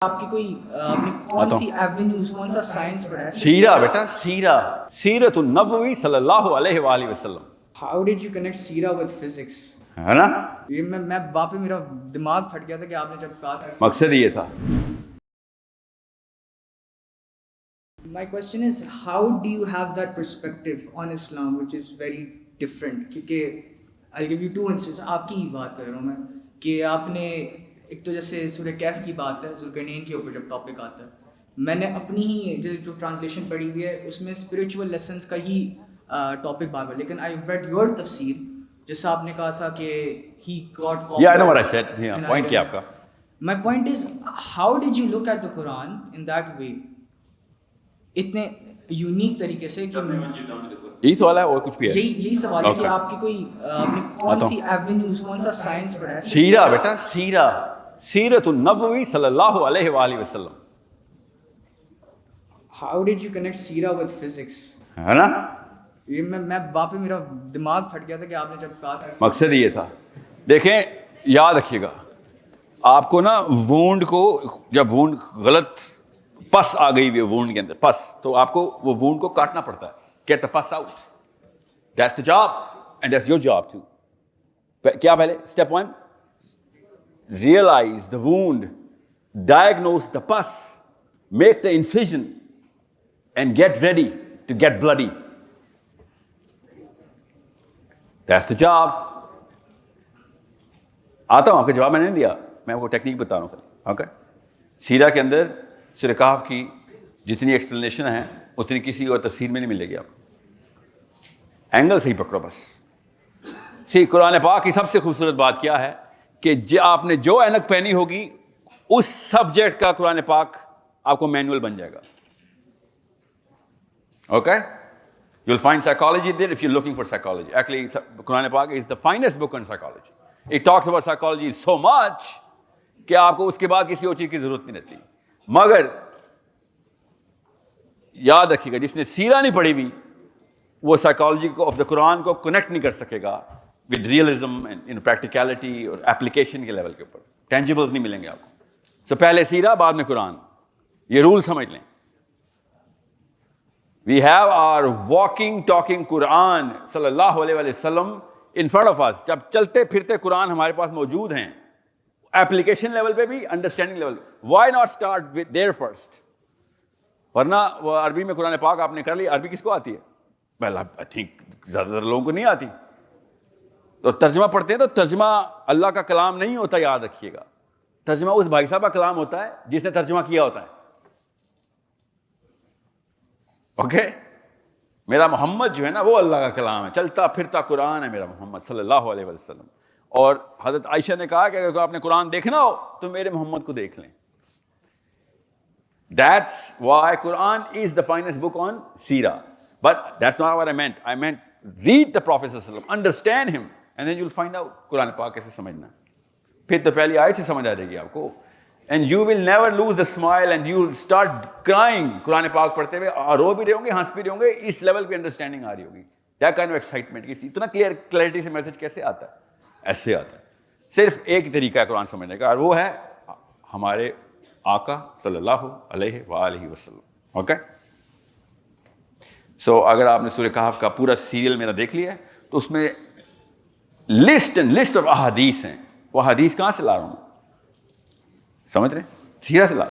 آپ کی کوئی آپ نے کون سی ایونیوز کون سا سائنس پڑھا ہے؟ سیرہ بیٹا، سیرت النبوی صلی اللہ علیہ وآلہ وسلم. ہاؤ ڈیڈ یو کنیکٹ سیرہ ود فزکس؟ ہے نا، یہ میں واپس میرا دماغ پھٹ گیا تھا کہ آپ نے جب کہا تھا. مقصد یہ تھا. My question is, how do you have that perspective on Islam which is very different? کیونکہ I'll give you two instances. آپ کی ہی بات کر رہا ہوں میں کہ آپ نے ایک تو جیسے سورہ کہف کی بات ہے، ذوالقرنین کے اوپر جب ٹاپک آتا ہے، میں نے اپنی ہی جو ٹرانسلیشن پڑھی ہوئی ہے اس میں اسپریچول لیسنس کا ہی ٹاپک بات ہے، لیکن آئی ریڈ یور تفسیر جیسا آپ نے کہا تھا کہ he got Yeah, I know what I said. Yeah, point کیا آپ کا. My point is, how did you look at the Quran in that way? اتنے یونیک طریقے سے کہ یہی سوال ہے اور کچھ بھی ہے؟ یہی سوال ہے کہ آپ کی کوئی آپ نے کون سی ایونیوز کون سا سائنس پڑھا ہے؟ سیرہ بیٹا، سیرت النبوی صلی اللہ علیہ وآلہ وسلم. ہاؤ ڈیڈ یو کنیکٹ سیرہ ود فزکس؟ ہے نا، یہ میں واپس میرا دماغ پھٹ گیا تھا کہ آپ نے جب کہا تھا. مقصد یہ تھا. دیکھیں، یاد رکھیے گا، آپ کو نا وونڈ کو، جب وونڈ غلط پس آ گئی ہوئی وونڈ کے اندر پس، تو آپ کو وہ وونڈ کو کاٹنا پڑتا ہے. Get the pus out. That's the job and that's your job too. کیا پہلے step 1، realize the wound, diagnose the pus, make the incision and get ready to get bloody. That's the job. آتا ہوں، آپ کا جواب میں نے نہیں دیا، میں وہ ٹیکنیک بتا رہا ہوں. اوکے، سیرہ کے اندر سورہ کہف کی جتنی ایکسپلینیشن ہے اتنی کسی اور تفسیر میں نہیں ملے گی آپ کو. اینگل سے ہی پکڑو بس. قرآن پاک کی سب سے خوبصورت بات کیا ہے کہ آپ نے جو اینک پہنی ہوگی اس سبجیکٹ کا قرآن پاک آپ کو مینول بن جائے گا. Okay, you will find psychology there if you looking for psychology. Actually قرآن پاک is the finest book on psychology. It talks about psychology so much کہ آپ کو اس کے بعد کسی اور چیز کی ضرورت نہیں رہتی. مگر یاد رکھیے گا، جس نے سیرہ نہیں پڑھی ہوئی وہ سائیکالوجی کو آف دا قرآن کو کنیکٹ نہیں کر سکے گا ود ریئلزم اینڈ پریکٹیکلٹی اور اپلیکیشن کے لیول کے اوپر. ٹینجیبلز نہیں ملیں گے آپ کو. سو پہلے سیرہ بعد میں قرآن، یہ رول سمجھ لیں. We have our walking talking قرآن صلی اللہ علیہ وسلم ان فرنٹ آف اس. جب چلتے پھرتے قرآن ہمارے پاس موجود ہیں، ایپلیکیشن لیول پہ بھی، انڈرسٹینڈنگ لیول پہ. Why not start with there first? ورنہ وہ عربی میں قرآن پاک آپ نے کر لی. عربی کس کو آتی ہے؟ ویل آئی تھنک زیادہ تر لوگوں کو نہیں آتی. تو ترجمہ پڑھتے ہیں تو ترجمہ اللہ کا کلام نہیں ہوتا، یاد رکھیے گا. ترجمہ اس بھائی صاحب کا کلام ہوتا ہے جس نے ترجمہ کیا ہوتا ہے. اوکے، میرا محمد جو ہے نا وہ اللہ کا کلام ہے، چلتا پھرتا قرآن ہے میرا محمد صلی اللہ علیہ وسلم. اور حضرت عائشہ نے کہا کہ اگر آپ نے قرآن دیکھنا ہو تو میرے محمد کو دیکھ لیں. That's why Quran is the finest book on Seerah. But that's not what I meant. I meant read the Prophet sallallahu alaihi wasallam, understand him, and then you'll find out قرآن پاک کیسے سمجھنا. پھر تو پہلی آیت سے سمجھ آ جائے گی آپ کو. And you will never lose the smile and you will start crying قرآن پاک پڑھتے ہوئے. رو بھی رہے ہوں گے، ہنس بھی رہے ہوں گے. اس لیول پہ انڈرسٹینڈنگ آ رہی ہوگی. That kind of excitement. اتنا کلیئرٹی سے میسج کیسے آتا ہے؟ ایسے آتا ہے. صرف ایک طریقہ ہے قرآن سمجھنے کا، اور وہ ہے ہمارے آقا صلی اللہ علیہ وآلہ وسلم. اوکے، سو اگر آپ نے سورہ کہف کا پورا سیریل میرا دیکھ لیا ہے تو اس میں لسٹ آف احادیث ہیں. وہ حدیث کہاں سے لا رہا ہوں؟ سمجھ رہے ہیں؟ سیرہ سے لا